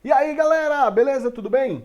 E aí galera, beleza? Tudo bem?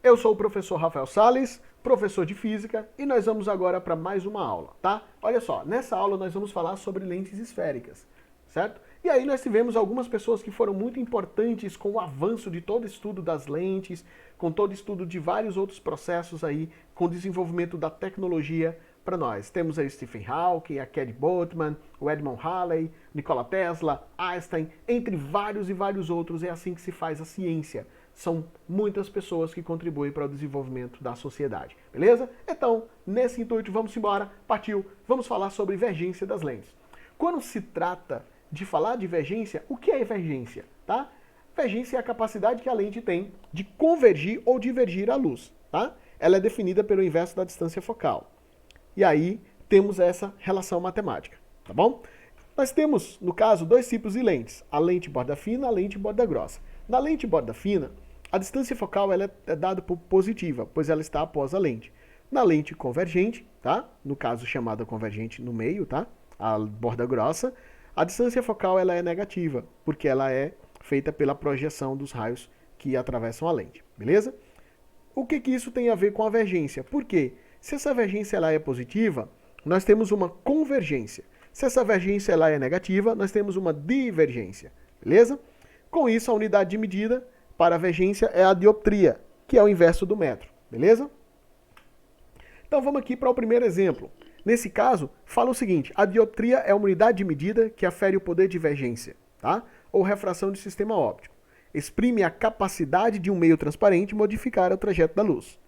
Eu sou o professor Rafael Sales, professor de Física, e nós vamos agora para mais uma aula, tá? Olha só, nessa aula nós vamos falar sobre lentes esféricas, certo? E aí nós tivemos algumas pessoas que foram muito importantes com o avanço de todo o estudo das lentes, com todo o estudo de vários outros processos aí, com o desenvolvimento da tecnologia para nós. Temos aí Stephen Hawking, a Kelly Boltzmann, o Edmond Halley, Nikola Tesla, Einstein, entre vários e vários outros. É assim que se faz a ciência. São muitas pessoas que contribuem para o desenvolvimento da sociedade. Beleza? Então, nesse intuito, vamos embora. Partiu. Vamos falar sobre divergência das lentes. Quando se trata de falar de divergência, o que é divergência? Tá? Divergência é a capacidade que a lente tem de convergir ou divergir a luz. Tá? Ela é definida pelo inverso da distância focal. E aí temos essa relação matemática, tá bom? Nós temos, no caso, dois tipos de lentes, a lente borda fina e a lente borda grossa. Na lente borda fina, a distância focal ela é dada por positiva, pois ela está após a lente. Na lente convergente, tá? No caso chamada convergente no meio, tá? A borda grossa, a distância focal ela é negativa, porque ela é feita pela projeção dos raios que atravessam a lente, beleza? O que isso tem a ver com a vergência? Por quê? Se essa vergência ela é positiva, nós temos uma convergência. Se essa vergência ela é negativa, nós temos uma divergência. Beleza? Com isso, a unidade de medida para a vergência é a dioptria, que é o inverso do metro. Beleza? Então vamos aqui para o primeiro exemplo. Nesse caso, fala o seguinte: a dioptria é uma unidade de medida que afere o poder de divergência, tá? Ou refração de sistema óptico. Exprime a capacidade de um meio transparente modificar o trajeto da luz.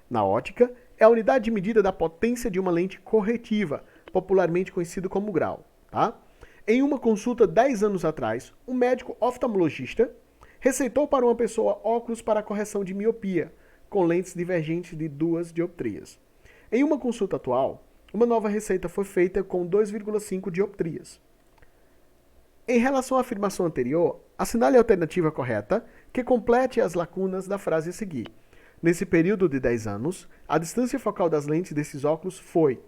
Na ótica, é a unidade de medida da potência de uma lente corretiva, popularmente conhecido como grau. Tá? Em uma consulta 10 anos atrás, um médico oftalmologista receitou para uma pessoa óculos para correção de miopia, com lentes divergentes de 2 dioptrias. Em uma consulta atual, uma nova receita foi feita com 2,5 dioptrias. Em relação à afirmação anterior, assinale a alternativa correta que complete as lacunas da frase a seguir. Nesse período de 10 anos, a distância focal das lentes desses óculos foi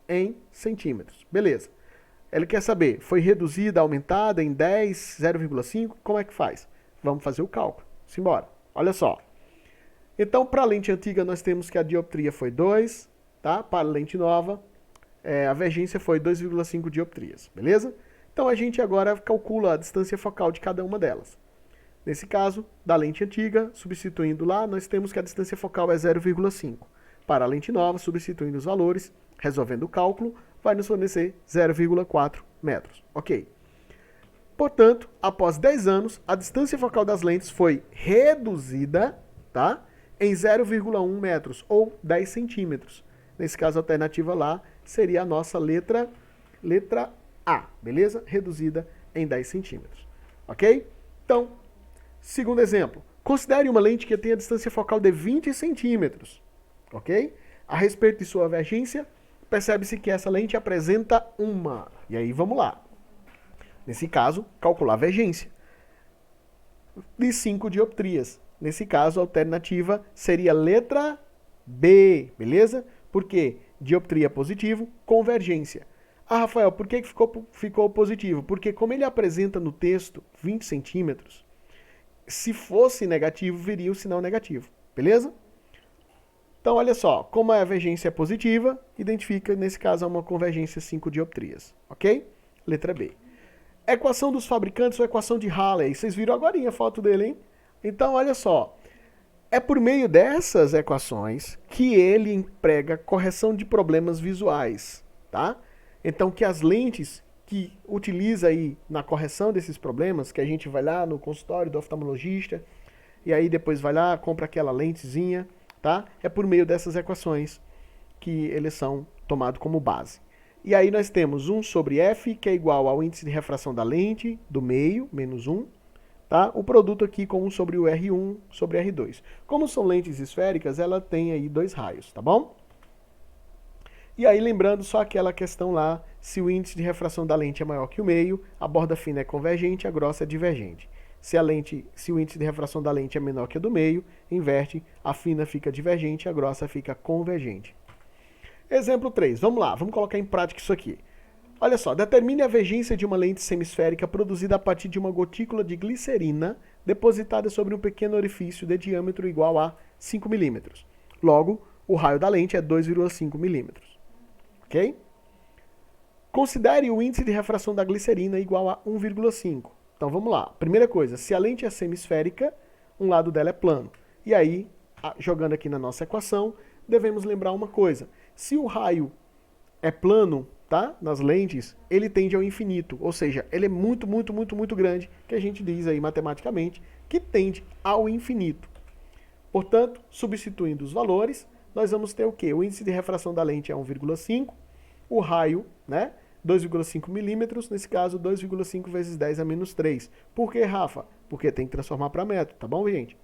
em centímetros. Beleza. Ele quer saber, foi reduzida, aumentada em 10, 0,5? Como é que faz? Vamos fazer o cálculo. Simbora. Olha só. Então, para a lente antiga, nós temos que a dioptria foi 2, tá? Para a lente nova, a vergência foi 2,5 dioptrias. Beleza? Então, a gente agora calcula a distância focal de cada uma delas. Nesse caso, da lente antiga, substituindo lá, nós temos que a distância focal é 0,5. Para a lente nova, substituindo os valores, resolvendo o cálculo, vai nos fornecer 0,4 metros. Ok. Portanto, após 10 anos, a distância focal das lentes foi reduzida, tá, em 0,1 metros, ou 10 centímetros. Nesse caso, a alternativa lá seria a nossa letra A, beleza? Reduzida em 10 centímetros. Ok? Então, segundo exemplo, considere uma lente que tenha distância focal de 20 centímetros. Ok? A respeito de sua vergência, percebe-se que essa lente apresenta uma. E aí vamos lá. Nesse caso, calcular a vergência de 5 dioptrias. Nesse caso, a alternativa seria a letra B, beleza? Porque dioptria positivo, convergência. Ah, Rafael, por que ficou positivo? Porque como ele apresenta no texto 20 centímetros, se fosse negativo, viria o sinal negativo, beleza? Então, olha só, como a vergência é positiva, identifica, nesse caso, uma convergência 5 dioptrias, ok? Letra B. Equação dos fabricantes ou equação de Halley. Vocês viram agora a foto dele, hein? Então, olha só, é por meio dessas equações que ele emprega correção de problemas visuais, tá? Então, que as lentes que utiliza aí na correção desses problemas, que a gente vai lá no consultório do oftalmologista, e aí depois vai lá, compra aquela lentezinha, tá? É por meio dessas equações que eles são tomados como base. E aí nós temos 1 sobre F, que é igual ao índice de refração da lente, do meio, menos 1, tá? O produto aqui com 1 sobre o R1 sobre R2. Como são lentes esféricas, ela tem aí 2 raios, tá bom? E aí, lembrando só aquela questão lá, se o índice de refração da lente é maior que o meio, a borda fina é convergente, a grossa é divergente. Se o índice de refração da lente é menor que a do meio, inverte, a fina fica divergente, a grossa fica convergente. Exemplo 3, vamos lá, vamos colocar em prática isso aqui. Olha só, determine a vergência de uma lente semisférica produzida a partir de uma gotícula de glicerina depositada sobre um pequeno orifício de diâmetro igual a 5 milímetros. Logo, o raio da lente é 2,5 milímetros. Ok? Considere o índice de refração da glicerina igual a 1,5. Então vamos lá. Primeira coisa, se a lente é semisférica, um lado dela é plano. E aí, jogando aqui na nossa equação, devemos lembrar uma coisa. Se o raio é plano, tá? Nas lentes, ele tende ao infinito. Ou seja, ele é muito, muito, muito, muito grande, que a gente diz aí matematicamente, que tende ao infinito. Portanto, substituindo os valores, nós vamos ter o quê? O índice de refração da lente é 1,5, o raio, né? 2,5 milímetros, nesse caso 2,5 vezes 10 a menos 3. Por que, Rafa? Porque tem que transformar para metro, tá bom, gente?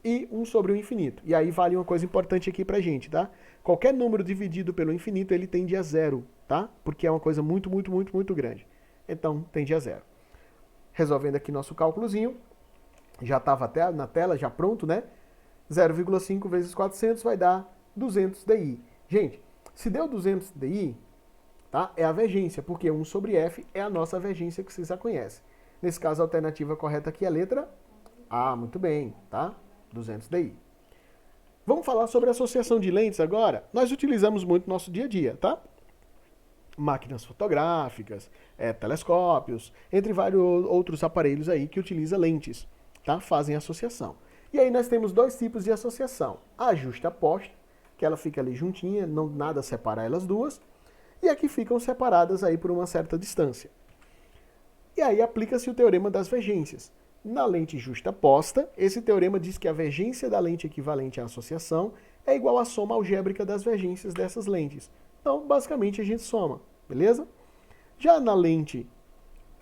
E 1 sobre o infinito. E aí vale uma coisa importante aqui pra gente, tá? Qualquer número dividido pelo infinito, ele tende a zero, tá? Porque é uma coisa muito, muito, muito, muito grande. Então, tende a zero. Resolvendo aqui nosso cálculozinho, já estava até na tela, já pronto, né? 0,5 vezes 400 vai dar 200 DI. Gente, se deu 200 DI, tá? É a vergência, porque 1 sobre F é a nossa vergência que vocês já conhecem. Nesse caso, a alternativa correta aqui é a letra A, muito bem, tá? 200 DI. Vamos falar sobre associação de lentes agora? Nós utilizamos muito no nosso dia a dia, tá? Máquinas fotográficas, telescópios, entre vários outros aparelhos aí que utilizam lentes, tá? Fazem associação. E aí nós temos dois tipos de associação. A justaposta, que ela fica ali juntinha, não nada separa elas duas, e aqui ficam separadas aí por uma certa distância. E aí aplica-se o teorema das vergências. Na lente justaposta, esse teorema diz que a vergência da lente equivalente à associação é igual à soma algébrica das vergências dessas lentes. Então, basicamente, a gente soma, beleza? Já na lente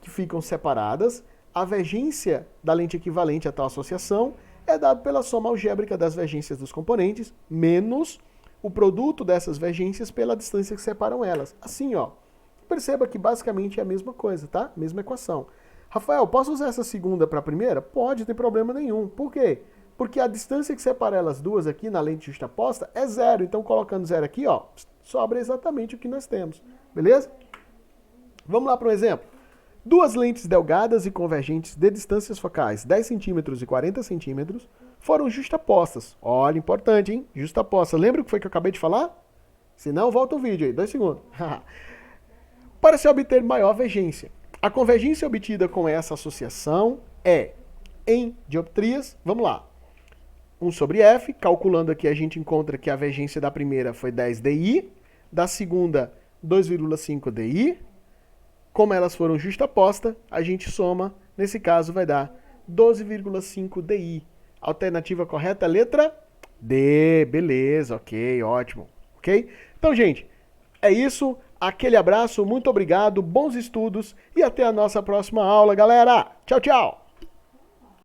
que ficam separadas, a vergência da lente equivalente a tal associação é dada pela soma algébrica das vergências dos componentes, menos o produto dessas vergências pela distância que separam elas. Assim, ó. Perceba que basicamente é a mesma coisa, tá? Mesma equação. Rafael, posso usar essa segunda para a primeira? Pode, não tem problema nenhum. Por quê? Porque a distância que separa elas duas aqui na lente justaposta é zero. Então, colocando zero aqui, ó, sobra exatamente o que nós temos. Beleza? Vamos lá para um exemplo. Duas lentes delgadas e convergentes de distâncias focais 10 centímetros e 40 centímetros foram justapostas. Olha, importante, hein? Justapostas. Lembra o que foi que eu acabei de falar? Se não, volta o vídeo aí, 2 segundos. Para se obter maior vergência. A convergência obtida com essa associação é, em dioptrias, vamos lá, 1 sobre F, calculando aqui a gente encontra que a vergência da primeira foi 10 DI, da segunda 2,5 DI, como elas foram justapostas, a gente soma, nesse caso vai dar 12,5 DI. Alternativa correta, letra D, beleza, ok, ótimo, ok? Então, gente, é isso. Aquele abraço, muito obrigado, bons estudos e até a nossa próxima aula, galera. Tchau, tchau!